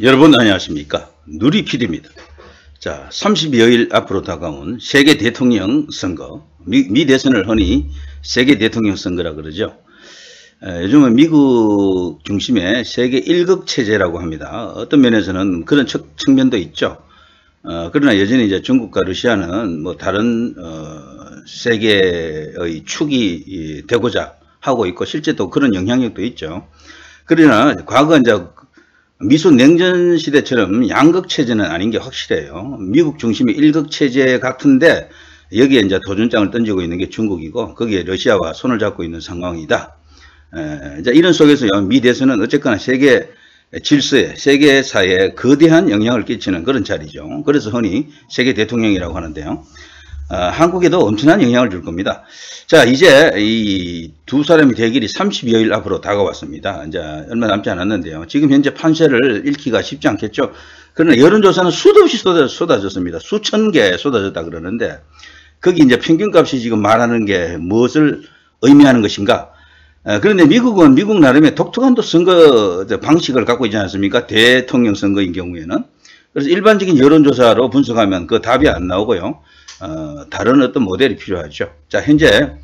여러분 안녕하십니까? 누리 PD입니다. 자, 30여일 앞으로 다가온 세계 대통령 선거, 미 대선을 흔히 세계 대통령 선거라 그러죠. 요즘은 미국 중심의 세계 1국 체제라고 합니다. 어떤 면에서는 그런 측면도 있죠. 그러나 여전히 이제 중국과 러시아는 뭐 다른 세계의 축이 되고자 하고 있고 실제 또 그런 영향력도 있죠. 그러나 과거 이제 미소 냉전 시대처럼 양극 체제는 아닌 게 확실해요. 미국 중심의 1극 체제 같은데 여기에 이제 도전장을 던지고 있는 게 중국이고 거기에 러시아와 손을 잡고 있는 상황이다. 이제 이런 속에서요, 미 대선은 어쨌거나 세계 질서에, 세계사에 거대한 영향을 끼치는 그런 자리죠. 그래서 흔히 세계 대통령이라고 하는데요. 한국에도 엄청난 영향을 줄 겁니다. 자, 이제 이 두 사람의 대결이 30여일 앞으로 다가왔습니다. 이제 얼마 남지 않았는데요. 지금 현재 판세를 읽기가 쉽지 않겠죠. 그러나 여론조사는 수도 없이 쏟아졌습니다. 수천 개 쏟아졌다 그러는데 거기 이제 평균값이 지금 말하는 게 무엇을 의미하는 것인가? 그런데 미국은 미국 나름의 독특한 또 선거 방식을 갖고 있지 않습니까? 대통령 선거인 경우에는. 그래서 일반적인 여론조사로 분석하면 그 답이 안 나오고요. 다른 어떤 모델이 필요하죠. 자, 현재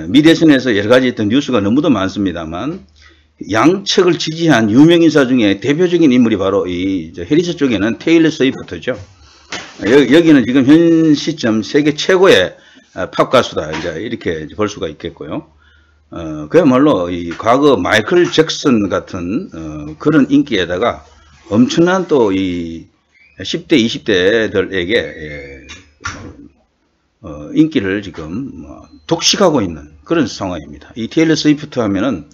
미 대선에서 여러 가지 어떤 뉴스가 너무도 많습니다만 양측을 지지한 유명 인사 중에 대표적인 인물이 바로 이 해리스 쪽에는 테일러 스위프트죠. 여기는 지금 현 시점 세계 최고의 팝 가수다 이제 이렇게 볼 수가 있겠고요. 그야말로 이 과거 마이클 잭슨 같은 그런 인기에다가 엄청난 또 이 10대, 20대들에게 인기를 지금 독식하고 있는 그런 상황입니다. 이 테일러 스위프트 하면은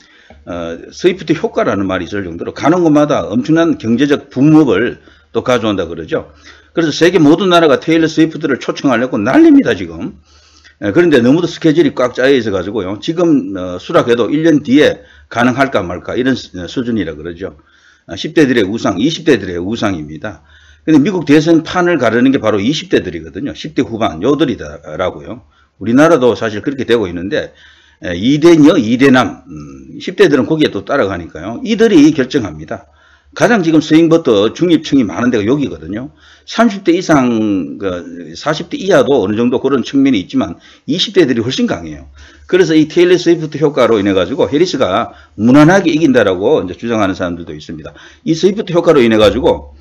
스위프트 효과라는 말이 있을 정도로 가는 곳마다 엄청난 경제적 붐업을 또 가져온다 그러죠. 그래서 세계 모든 나라가 테일러 스위프트를 초청하려고 난립니다 지금. 그런데 너무도 스케줄이 꽉 짜여 있어 가지고요. 지금 수락해도 1년 뒤에 가능할까 말까 이런 수준이라 그러죠. 10대들의 우상, 20대들의 우상입니다. 근데 미국 대선 판을 가르는 게 바로 20대들이거든요. 10대 후반, 요들이다라고요. 우리나라도 사실 그렇게 되고 있는데, 2대녀, 2대남, 10대들은 거기에 또 따라가니까요. 이들이 결정합니다. 가장 지금 스윙버터 중립층이 많은 데가 여기거든요. 30대 이상, 40대 이하도 어느 정도 그런 측면이 있지만 20대들이 훨씬 강해요. 그래서 이 테일러 스위프트 효과로 인해 가지고 해리스가 무난하게 이긴다라고 이제 주장하는 사람들도 있습니다. 이 스위프트 효과로 인해 가지고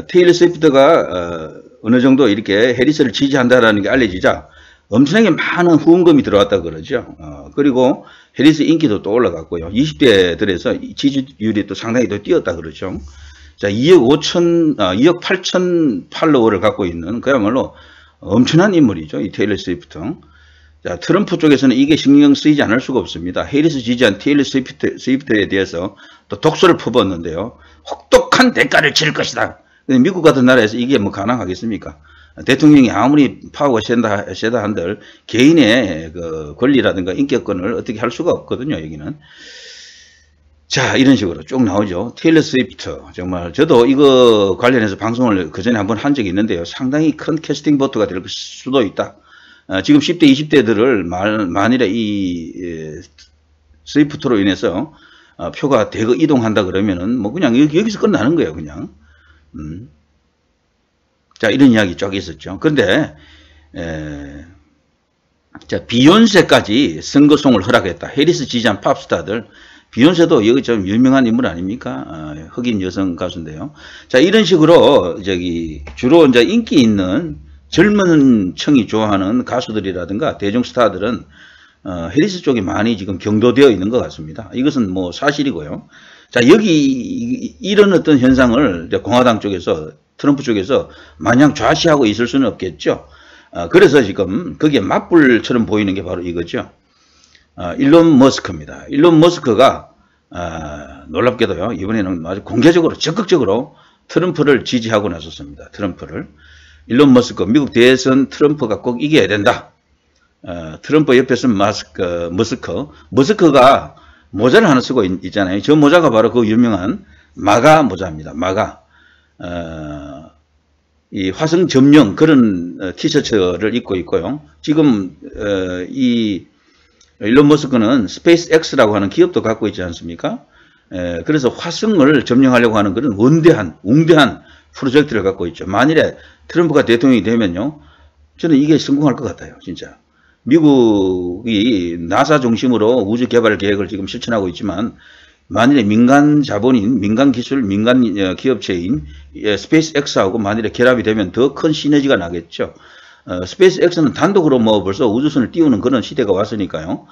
테일러 스위프트가 어느 정도 이렇게 해리스를 지지한다라는 게 알려지자 엄청나게 많은 후원금이 들어왔다 그러죠. 그리고 해리스 인기도 또 올라갔고요. 20대들에서 지지율이 또 상당히 더 뛰었다 그러죠. 자, 2억 8천 팔로워를 갖고 있는 그야말로 엄청난 인물이죠. 이 테일러 스위프트. 자, 트럼프 쪽에서는 이게 신경 쓰이지 않을 수가 없습니다. 해리스 지지한 테일러 스위프트에 대해서 또 독소를 퍼붓는데요. 혹독한 대가를 치를 것이다. 미국 같은 나라에서 이게 뭐 가능하겠습니까? 대통령이 아무리 파워가 세다 한들 개인의 그 권리라든가 인격권을 어떻게 할 수가 없거든요, 여기는. 자, 이런 식으로 쭉 나오죠. 테일러 스위프트. 정말 저도 이거 관련해서 방송을 그전에 한번 한 적이 있는데요. 상당히 큰 캐스팅 보트가 될 수도 있다. 지금 10대, 20대들을 만일에 이 스위프트로 인해서 표가 대거 이동한다 그러면은 뭐 그냥 여기서 끝나는 거예요, 그냥. 자, 이런 이야기 쭉 있었죠. 그런데 자, 비욘세까지 선거송을 허락했다. 해리스 지지한 팝스타들. 비욘세도 여기 좀 유명한 인물 아닙니까? 흑인 여성 가수인데요. 자, 이런 식으로 주로 이제 인기 있는 젊은 층이 좋아하는 가수들이라든가 대중 스타들은 해리스 쪽에 많이 지금 경도되어 있는 것 같습니다. 이것은 뭐 사실이고요. 자, 여기 이런 어떤 현상을 이제 공화당 쪽에서 트럼프 쪽에서 마냥 좌시하고 있을 수는 없겠죠. 그래서 지금 거기에 맞불처럼 보이는 게 바로 이거죠. 일론 머스크입니다. 일론 머스크가 놀랍게도요, 이번에는 아주 공개적으로 적극적으로 트럼프를 지지하고 나섰습니다. 트럼프를. 일론 머스크, 미국 대선 트럼프가 꼭 이겨야 된다. 트럼프 옆에서 머스크가 모자를 하나 쓰고 있잖아요. 저 모자가 바로 그 유명한 마가 모자입니다. 마가. 이 화성 점령 그런 티셔츠를 입고 있고요. 지금 이 일론 머스크는 스페이스 X라고 하는 기업도 갖고 있지 않습니까? 그래서 화성을 점령하려고 하는 그런 웅대한 프로젝트를 갖고 있죠. 만일에 트럼프가 대통령이 되면요, 저는 이게 성공할 것 같아요, 진짜. 미국이 나사 중심으로 우주 개발 계획을 지금 실천하고 있지만, 만일에 민간 자본인, 민간 기술, 민간 기업체인 스페이스X하고 만일에 결합이 되면 더 큰 시너지가 나겠죠. 스페이스X는 단독으로 뭐 벌써 우주선을 띄우는 그런 시대가 왔으니까요.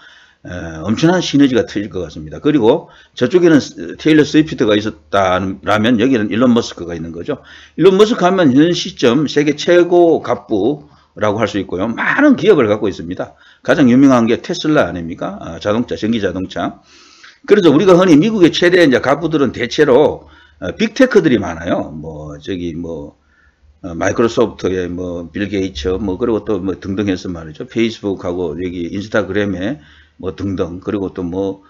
엄청난 시너지가 터질 것 같습니다. 그리고 저쪽에는 테일러 스위프트가 있었다라면 여기는 일론 머스크가 있는 거죠. 일론 머스크 하면 현 시점 세계 최고 갑부라고 할 수 있고요. 많은 기업을 갖고 있습니다. 가장 유명한 게 테슬라 아닙니까? 자동차, 전기 자동차. 그래서 우리가 흔히 미국의 최대 이제 갑부들은 대체로 빅테크들이 많아요. 마이크로소프트에 빌 게이츠 그리고 또 등등 해서 말이죠. 페이스북하고 여기 인스타그램에 등등, 그리고 또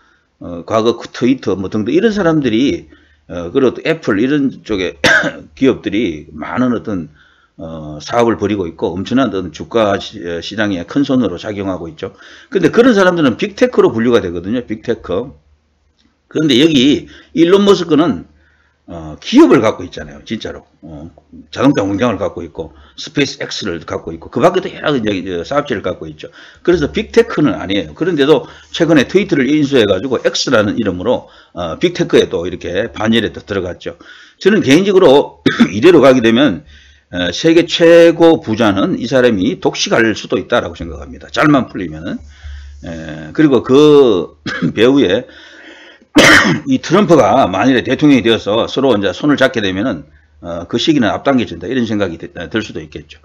과거 트위터 등등 이런 사람들이, 그리고 또 애플 이런 쪽에 기업들이 많은 어떤 사업을 벌이고 있고 엄청난 어떤 주가 시장에 큰 손으로 작용하고 있죠. 근데 그런 사람들은 빅테크로 분류가 되거든요. 빅테크. 그런데 여기 일론 머스크는 기업을 갖고 있잖아요. 진짜로. 자동차 공장을 갖고 있고 스페이스X를 갖고 있고 그 밖에도 여러 가지 사업체를 갖고 있죠. 그래서 빅테크는 아니에요. 그런데도 최근에 트위터를 인수해가지고 X라는 이름으로 빅테크에 또 이렇게 반열에 또 들어갔죠. 저는 개인적으로 이대로 가게 되면 세계 최고 부자는 이 사람이 독식할 수도 있다라고 생각합니다. 잘만 풀리면은. 그리고 그 배후에 이 트럼프가 만일에 대통령이 되어서 서로 이제 손을 잡게 되면은 그 시기는 앞당겨진다 이런 생각이 들 수도 있겠죠.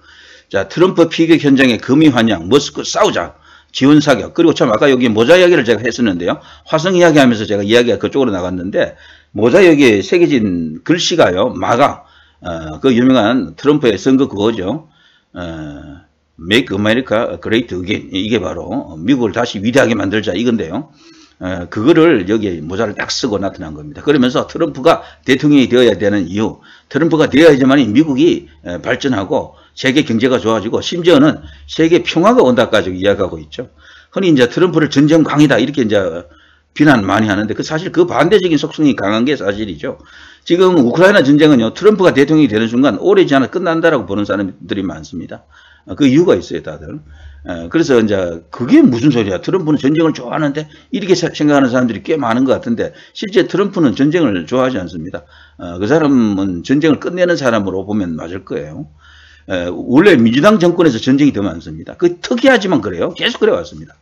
자, 트럼프 피격 현장에 금이 환영, 머스크 싸우자, 지원 사격. 그리고 참 아까 여기 모자 이야기를 제가 했었는데요. 화성 이야기하면서 제가 이야기가 그쪽으로 나갔는데 모자 여기에 새겨진 글씨가요. 마가 그 유명한 트럼프의 선거 그거죠. Make America Great Again. 이게 바로 미국을 다시 위대하게 만들자 이건데요. 그거를 여기에 모자를 딱 쓰고 나타난 겁니다. 그러면서 트럼프가 대통령이 되어야 되는 이유, 트럼프가 되어야지만이 미국이 발전하고 세계 경제가 좋아지고 심지어는 세계 평화가 온다까지 이야기하고 있죠. 흔히 이제 트럼프를 전쟁광이다 이렇게 이제 비난 많이 하는데 그 사실 그 반대적인 속성이 강한 게 사실이죠. 지금 우크라이나 전쟁은요, 트럼프가 대통령이 되는 순간 오래지 않아 끝난다라고 보는 사람들이 많습니다. 그 이유가 있어요, 다들. 그래서 이제 그게 무슨 소리야. 트럼프는 전쟁을 좋아하는데 이렇게 생각하는 사람들이 꽤 많은 것 같은데 실제 트럼프는 전쟁을 좋아하지 않습니다. 그 사람은 전쟁을 끝내는 사람으로 보면 맞을 거예요. 원래 민주당 정권에서 전쟁이 더 많습니다. 그 특이하지만 그래요. 계속 그래 왔습니다.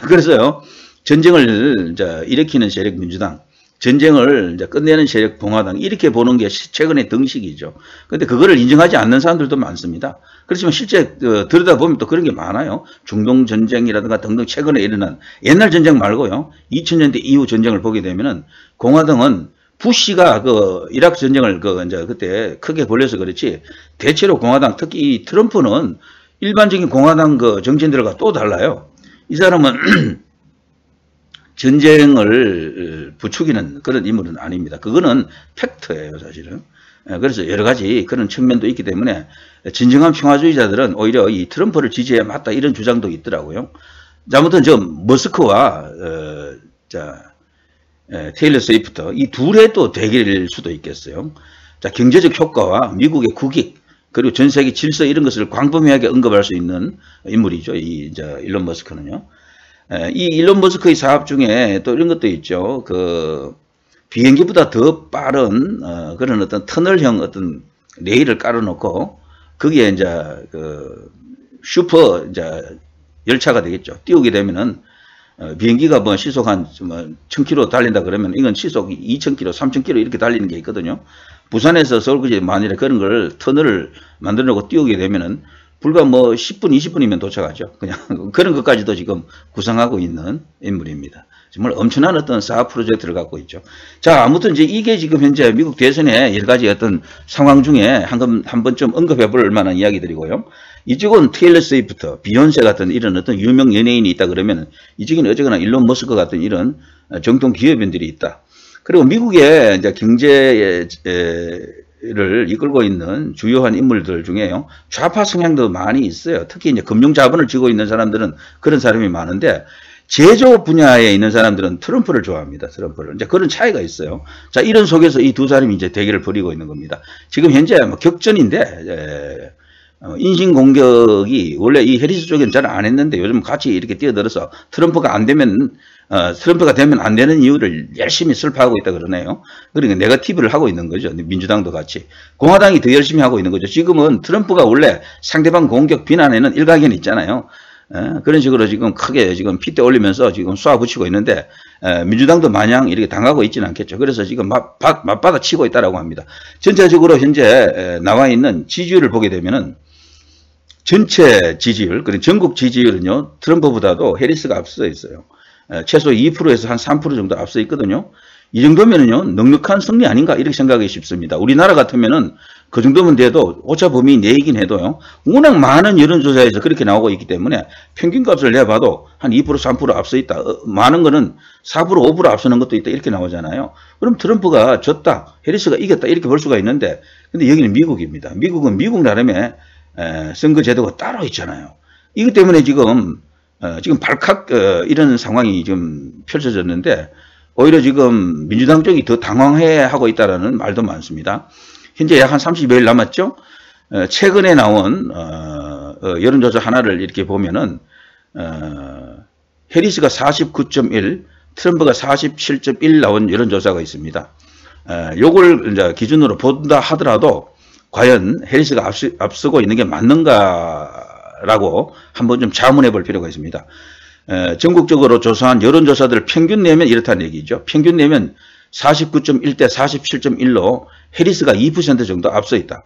그래서요, 전쟁을 이제 일으키는 세력 민주당, 전쟁을 이제 끝내는 세력 공화당 이렇게 보는 게 최근의 등식이죠. 그런데 그거를 인정하지 않는 사람들도 많습니다. 그렇지만 실제 들여다보면 또 그런 게 많아요. 중동 전쟁이라든가 등등 최근에 일어난 옛날 전쟁 말고요. 2000년대 이후 전쟁을 보게 되면은 공화당은 부시가 그 이라크 전쟁을 이제 그때 크게 벌려서 그렇지 대체로 공화당 특히 이 트럼프는 일반적인 공화당 그 정치인들과 또 달라요. 이 사람은 전쟁을 부추기는 그런 인물은 아닙니다. 그거는 팩트예요, 사실은. 그래서 여러 가지 그런 측면도 있기 때문에 진정한 평화주의자들은 오히려 이 트럼프를 지지해야 맞다 이런 주장도 있더라고요. 아무튼 저 머스크와 테일러 스위프트 이 둘의 또 대결일 수도 있겠어요. 자, 경제적 효과와 미국의 국익 그리고 전 세계 질서 이런 것을 광범위하게 언급할 수 있는 인물이죠. 이 일론 머스크는요. 이 일론 머스크의 사업 중에 또 이런 것도 있죠. 그 비행기보다 더 빠른 그런 어떤 터널형 어떤 레일을 깔아놓고 거기에 이제 그 슈퍼 이제 열차가 되겠죠. 띄우게 되면은 비행기가 뭐 시속 한 1000km 달린다 그러면 이건 시속 2000km, 3000km 이렇게 달리는 게 있거든요. 부산에서 서울까지 만일에 그런 걸 터널을 만들어 놓고 띄우게 되면은 불과 뭐 10분, 20분이면 도착하죠. 그냥 그런 것까지도 지금 구상하고 있는 인물입니다. 정말 엄청난 어떤 사업 프로젝트를 갖고 있죠. 자, 아무튼 이제 이게 지금 현재 미국 대선의 여러 가지 어떤 상황 중에 한 번쯤 언급해 볼 만한 이야기들이고요. 이쪽은 테일러 스위프트, 비욘세 같은 이런 어떤 유명 연예인이 있다 그러면 이쪽은 어쨌거나 일론 머스크 같은 이런 정통 기업인들이 있다. 그리고 미국의 이제 경제를 이끌고 있는 주요한 인물들 중에요. 좌파 성향도 많이 있어요. 특히 이제 금융 자본을 쥐고 있는 사람들은 그런 사람이 많은데 제조 분야에 있는 사람들은 트럼프를 좋아합니다. 트럼프를. 이제 그런 차이가 있어요. 자, 이런 속에서 이 두 사람이 이제 대결을 벌이고 있는 겁니다. 지금 현재 뭐 격전인데, 인신공격이 원래 이 해리스 쪽에는 잘 안 했는데 요즘 같이 이렇게 뛰어들어서 트럼프가 되면 안 되는 이유를 열심히 설파하고 있다 그러네요. 그러니까 네거티브를 하고 있는 거죠. 민주당도 같이. 공화당이 더 열심히 하고 있는 거죠. 지금은 트럼프가 원래 상대방 공격 비난에는 일가견이 있잖아요. 그런 식으로 지금 크게 지금 핏대 올리면서 지금 쏘아붙이고 있는데, 민주당도 마냥 이렇게 당하고 있지는 않겠죠. 그래서 지금 맞받아 치고 있다라고 합니다. 전체적으로 현재 나와 있는 지지율을 보게 되면은 전체 지지율, 그리고 전국 지지율은요, 트럼프보다도 해리스가 앞서 있어요. 최소 2%에서 한 3% 정도 앞서 있거든요. 이 정도면은요, 넉넉한 승리 아닌가, 이렇게 생각하기 쉽습니다. 우리나라 같으면은 그 정도면 돼도 오차 범위 내이긴 해도요, 워낙 많은 여론조사에서 그렇게 나오고 있기 때문에 평균값을 내봐도 한 2%, 3% 앞서 있다. 많은 거는 4%, 5% 앞서는 것도 있다. 이렇게 나오잖아요. 그럼 트럼프가 졌다, 해리스가 이겼다. 이렇게 볼 수가 있는데, 근데 여기는 미국입니다. 미국은 미국 나름의 선거 제도가 따로 있잖아요. 이것 때문에 지금 발칵 이런 상황이 좀 펼쳐졌는데, 오히려 지금 민주당 쪽이 더 당황해하고 있다라는 말도 많습니다. 현재 약 한 30여일 남았죠. 최근에 나온 여론조사 하나를 이렇게 보면은 해리스가 49.1, 트럼프가 47.1 나온 여론조사가 있습니다. 요걸 이제 기준으로 본다 하더라도 과연 해리스가 앞서고 있는 게 맞는가라고 한번 좀 자문해 볼 필요가 있습니다. 전국적으로 조사한 여론조사들 평균 내면 이렇다는 얘기죠. 평균 내면 49.1 대 47.1로 해리스가 2% 정도 앞서 있다.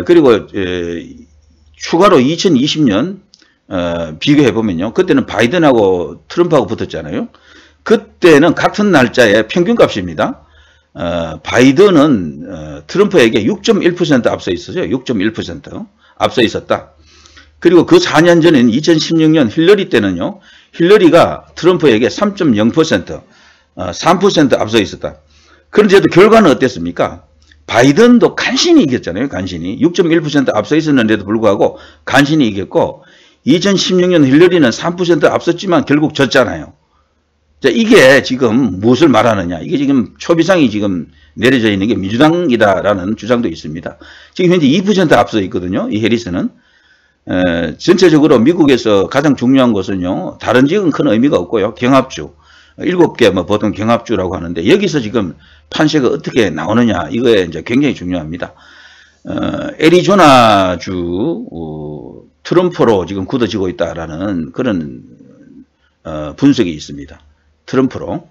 그리고 추가로 2020년 비교해 보면요. 그때는 바이든하고 트럼프하고 붙었잖아요. 그때는 같은 날짜에 평균값입니다. 바이든은 트럼프에게 6.1% 앞서 있었어요. 6.1% 앞서 있었다. 그리고 그 4년 전인 2016년 힐러리 때는요. 힐러리가 트럼프에게 3.0%, 3% 앞서 있었다. 그런데도 결과는 어땠습니까? 바이든도 간신히 이겼잖아요. 간신히. 6.1% 앞서 있었는데도 불구하고 간신히 이겼고 2016년 힐러리는 3% 앞섰지만 결국 졌잖아요. 자, 이게 지금 무엇을 말하느냐. 이게 지금 초비상이 지금 내려져 있는 게 민주당이다라는 주장도 있습니다. 지금 현재 2% 앞서 있거든요. 이 해리스는. 전체적으로 미국에서 가장 중요한 것은요. 다른 지역은 큰 의미가 없고요. 경합주. 7개 뭐 보통 경합주라고 하는데 여기서 지금 판세가 어떻게 나오느냐. 이거에 이제 굉장히 중요합니다. 애리조나주 트럼프로 지금 굳어지고 있다라는 그런 분석이 있습니다. 트럼프로.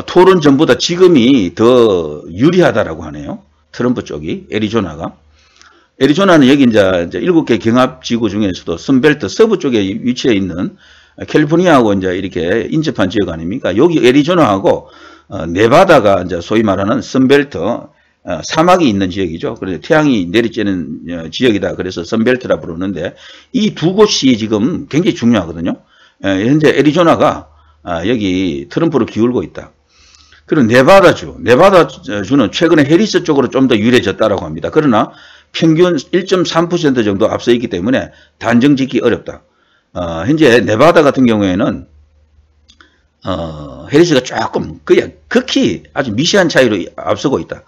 토론 전보다 지금이 더 유리하다라고 하네요. 트럼프 쪽이, 애리조나가. 애리조나는 여기 이제 7개 경합지구 중에서도 선벨트 서부 쪽에 위치해 있는 캘리포니아하고 이제 이렇게 인접한 지역 아닙니까? 여기 애리조나하고 네바다가 이제 소위 말하는 선벨트, 사막이 있는 지역이죠. 그래서 태양이 내리쬐는 지역이다. 그래서 선벨트라 부르는데 이 두 곳이 지금 굉장히 중요하거든요. 현재 애리조나가 여기 트럼프로 기울고 있다. 그리고 네바다주는 최근에 해리스 쪽으로 좀 더 유리해졌다라고 합니다. 그러나 평균 1.3% 정도 앞서 있기 때문에 단정 짓기 어렵다. 현재 네바다 같은 경우에는 해리스가 조금 그냥 극히 아주 미세한 차이로 앞서고 있다.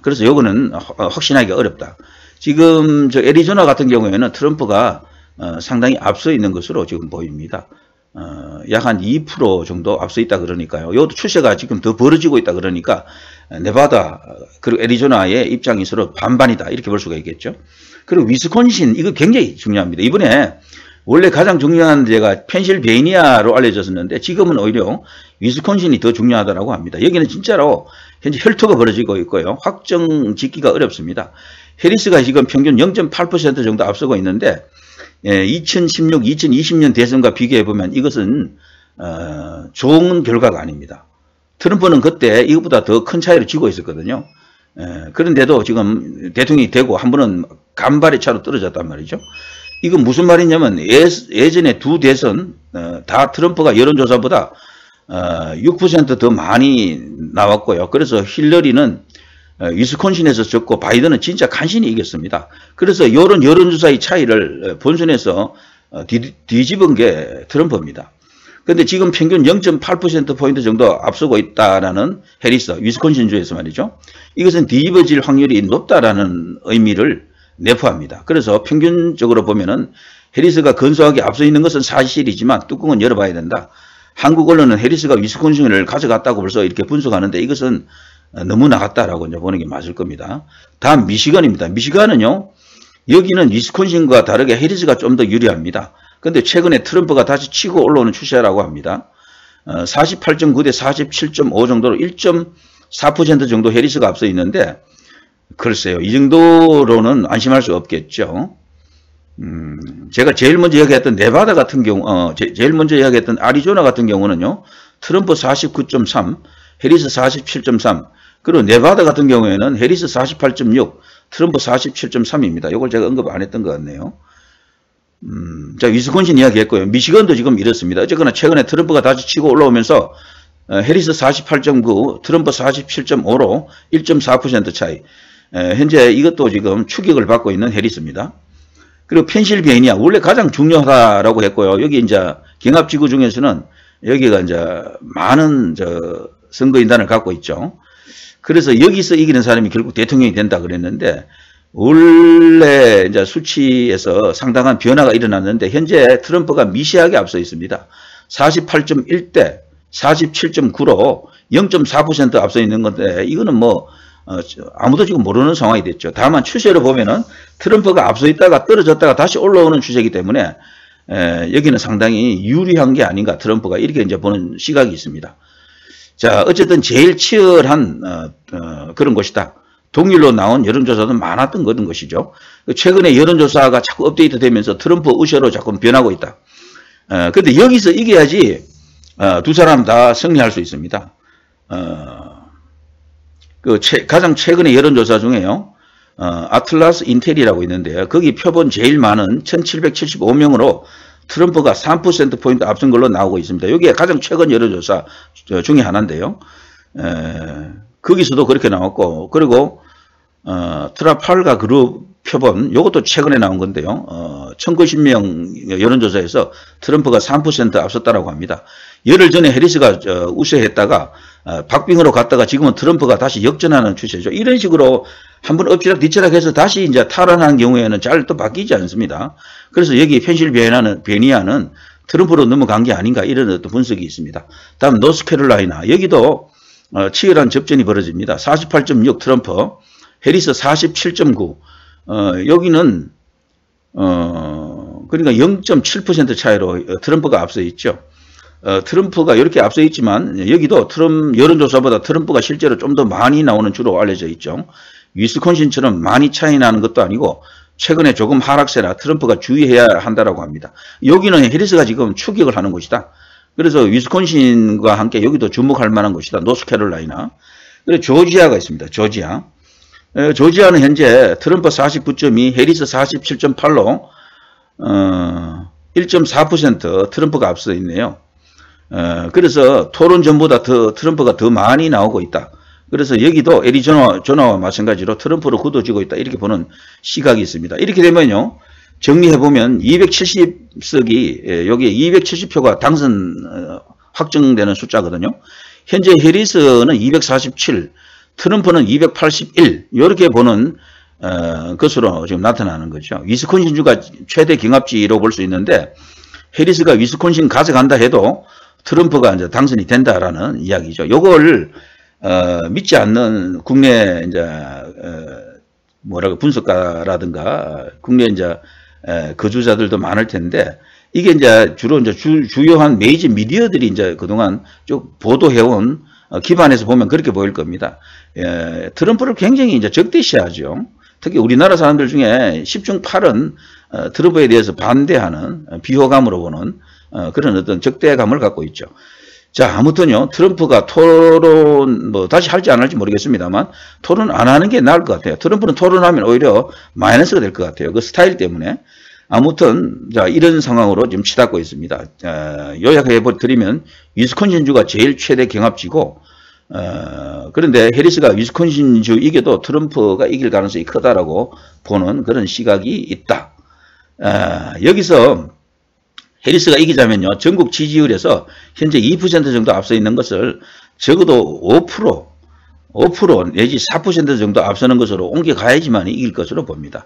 그래서 요거는 확신하기 어렵다. 지금 저 애리조나 같은 경우에는 트럼프가 상당히 앞서 있는 것으로 지금 보입니다. 약 한 2% 정도 앞서 있다 그러니까요. 이것도 추세가 지금 더 벌어지고 있다 그러니까 네바다 그리고 애리조나의 입장이 서로 반반이다 이렇게 볼 수가 있겠죠. 그리고 위스콘신 이거 굉장히 중요합니다. 이번에 원래 가장 중요한 데가 펜실베이니아로 알려졌었는데 지금은 오히려 위스콘신이 더 중요하다고 합니다. 여기는 진짜로 현재 혈투가 벌어지고 있고요. 확정 짓기가 어렵습니다. 해리스가 지금 평균 0.8% 정도 앞서고 있는데 2016, 2020년 대선과 비교해보면 이것은 좋은 결과가 아닙니다. 트럼프는 그때 이것보다 더 큰 차이를 쥐고 있었거든요. 그런데도 지금 대통령이 되고 한 번은 간발의 차로 떨어졌단 말이죠. 이건 무슨 말이냐면 예전에 두 대선 다 트럼프가 여론조사보다 6% 더 많이 나왔고요. 그래서 힐러리는 위스콘신에서 졌고 바이든은 진짜 간신히 이겼습니다. 그래서 이런 여론조사의 차이를 본선에서 뒤집은 게 트럼프입니다. 근데 지금 평균 0.8%포인트 정도 앞서고 있다라는 해리스, 위스콘신주에서 말이죠. 이것은 뒤집어질 확률이 높다라는 의미를 내포합니다. 그래서 평균적으로 보면은 해리스가 근소하게 앞서 있는 것은 사실이지만 뚜껑은 열어봐야 된다. 한국 언론은 해리스가 위스콘신을 가져갔다고 벌써 이렇게 분석하는데 이것은 너무 나갔다라고 이제 보는 게 맞을 겁니다. 다음 미시건입니다. 미시건은요, 여기는 위스콘신과 다르게 해리스가 좀 더 유리합니다. 근데 최근에 트럼프가 다시 치고 올라오는 추세라고 합니다. 48.9 대 47.5 정도로 1.4% 정도 해리스가 앞서 있는데, 글쎄요, 이 정도로는 안심할 수 없겠죠. 제가 제일 먼저 이야기했던 네바다 같은 경우, 제일 먼저 이야기했던 아리조나 같은 경우는요, 트럼프 49.3, 해리스 47.3, 그리고 네바다 같은 경우에는 해리스 48.6, 트럼프 47.3입니다. 이걸 제가 언급 안 했던 것 같네요. 자, 위스콘신 이야기했고요. 미시건도 지금 이렇습니다. 어쨌거나 최근에 트럼프가 다시 치고 올라오면서 해리스 48.9, 트럼프 47.5로 1.4% 차이. 현재 이것도 지금 추격을 받고 있는 해리스입니다. 그리고 펜실베이니아, 원래 가장 중요하다라고 했고요. 여기 이제 경합지구 중에서는 여기가 이제 많은 선거인단을 갖고 있죠. 그래서 여기서 이기는 사람이 결국 대통령이 된다 그랬는데, 원래 이제 수치에서 상당한 변화가 일어났는데, 현재 트럼프가 미세하게 앞서 있습니다. 48.1대 47.9로 0.4% 앞서 있는 건데, 이거는 뭐, 아무도 지금 모르는 상황이 됐죠. 다만 추세로 보면은 트럼프가 앞서 있다가 떨어졌다가 다시 올라오는 추세이기 때문에, 여기는 상당히 유리한 게 아닌가, 트럼프가 이렇게 이제 보는 시각이 있습니다. 자, 어쨌든 제일 치열한, 그런 것이다. 동일로 나온 여론조사도 많았던 그런 것이죠. 최근에 여론조사가 자꾸 업데이트 되면서 트럼프 우세로 자꾸 변하고 있다. 근데 여기서 이겨야지, 두 사람 다 승리할 수 있습니다. 가장 최근의 여론조사 중에요, 아틀라스 인텔이라고 있는데요. 거기 표본 제일 많은 1775명으로 트럼프가 3%포인트 앞선 걸로 나오고 있습니다. 여기에 가장 최근 여론조사 중에 하나인데요. 거기서도 그렇게 나왔고, 그리고 트라팔가 그룹 표본, 요것도 최근에 나온 건데요. 1990명 여론조사에서 트럼프가 3% 앞섰다라고 합니다. 열흘 전에 해리스가 우세했다가 박빙으로 갔다가 지금은 트럼프가 다시 역전하는 추세죠. 이런 식으로 한번 엎치락 뒤치락 해서 다시 이제 탈환하는 경우에는 잘 또 바뀌지 않습니다. 그래서 여기 펜실베니아는 트럼프로 넘어간 게 아닌가 이런 어떤 분석이 있습니다. 다음 노스캐롤라이나, 여기도 치열한 접전이 벌어집니다. 48.6 트럼프, 해리스 47.9. 여기는 그러니까 0.7% 차이로 트럼프가 앞서 있죠. 트럼프가 이렇게 앞서 있지만 여기도 여론조사보다 트럼프가 실제로 좀 더 많이 나오는 주로 알려져 있죠. 위스콘신처럼 많이 차이 나는 것도 아니고 최근에 조금 하락세라 트럼프가 주의해야 한다라고 합니다. 여기는 해리스가 지금 추격을 하는 곳이다. 그래서 위스콘신과 함께 여기도 주목할 만한 곳이다. 노스캐롤라이나. 그리고 조지아가 있습니다. 조지아는 현재 트럼프 49.2, 해리스 47.8로 1.4% 트럼프가 앞서 있네요. 그래서 토론 전보다 트럼프가 더 많이 나오고 있다. 그래서 여기도 애리조나와 마찬가지로 트럼프로 굳어지고 있다. 이렇게 보는 시각이 있습니다. 이렇게 되면요, 정리해보면 270석이, 여기에 270표가 당선 확정되는 숫자거든요. 현재 해리스는 247, 트럼프는 281, 이렇게 보는 것으로 지금 나타나는 거죠. 위스콘신주가 최대 경합지로 볼 수 있는데, 해리스가 위스콘신 가져간다 해도 트럼프가 이제 당선이 된다라는 이야기죠. 요걸 믿지 않는 국내 이제 분석가라든가 국내 이제 거주자들도 많을 텐데, 이게 이제 주로 이제 주요한 메이저 미디어들이 이제 그동안 쭉 보도해온 기반에서 보면 그렇게 보일 겁니다. 트럼프를 굉장히 이제 적대시하죠. 특히 우리나라 사람들 중에 10중 8은 트럼프에 대해서 반대하는, 비호감으로 보는 그런 어떤 적대감을 갖고 있죠. 자, 아무튼요, 트럼프가 토론, 다시 할지 안 할지 모르겠습니다만, 토론 안 하는 게 나을 것 같아요. 트럼프는 토론하면 오히려 마이너스가 될 것 같아요. 그 스타일 때문에. 아무튼, 자, 이런 상황으로 지금 치닫고 있습니다. 요약해 드리면, 위스콘신주가 제일 최대 경합지고, 그런데 해리스가 위스콘신주 이겨도 트럼프가 이길 가능성이 크다라고 보는 그런 시각이 있다. 여기서 해리스가 이기자면요, 전국 지지율에서 현재 2% 정도 앞서 있는 것을 적어도 5% 내지 4% 정도 앞서는 것으로 옮겨가야지만 이길 것으로 봅니다.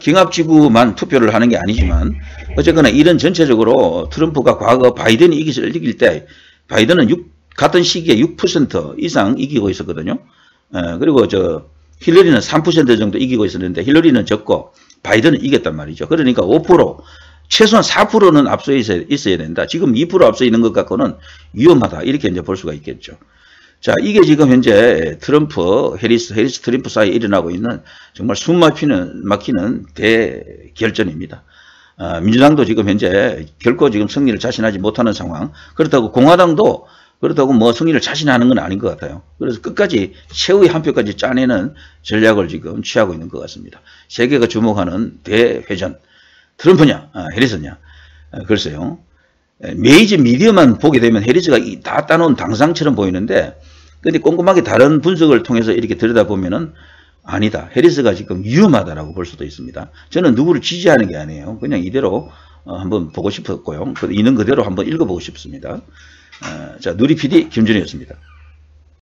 경합지구만 투표를 하는 게 아니지만 어쨌거나 이런 전체적으로 트럼프가 과거 바이든이 이길 때 바이든은 같은 시기에 6% 이상 이기고 있었거든요. 그리고 힐러리는 3% 정도 이기고 있었는데 힐러리는 졌고 바이든은 이겼단 말이죠. 그러니까 5% 최소한 4%는 앞서 있어야 된다. 지금 2% 앞서 있는 것 갖고는 위험하다. 이렇게 이제 볼 수가 있겠죠. 자, 이게 지금 현재 트럼프, 해리스 트럼프 사이에 일어나고 있는 정말 숨 막히는 대결전입니다. 민주당도 지금 현재 결코 지금 승리를 자신하지 못하는 상황. 그렇다고 공화당도 그렇다고 뭐 승리를 자신하는 건 아닌 것 같아요. 그래서 끝까지 최후의 한 표까지 짜내는 전략을 지금 취하고 있는 것 같습니다. 세계가 주목하는 대회전. 트럼프냐, 해리스냐. 글쎄요. 메이저 미디어만 보게 되면 해리스가 다 따놓은 당상처럼 보이는데, 근데 꼼꼼하게 다른 분석을 통해서 이렇게 들여다보면은 아니다. 해리스가 지금 위험하다라고 볼 수도 있습니다. 저는 누구를 지지하는 게 아니에요. 그냥 이대로 한번 보고 싶었고요. 있는 그대로 한번 읽어보고 싶습니다. 자, 누리 PD 김준희였습니다.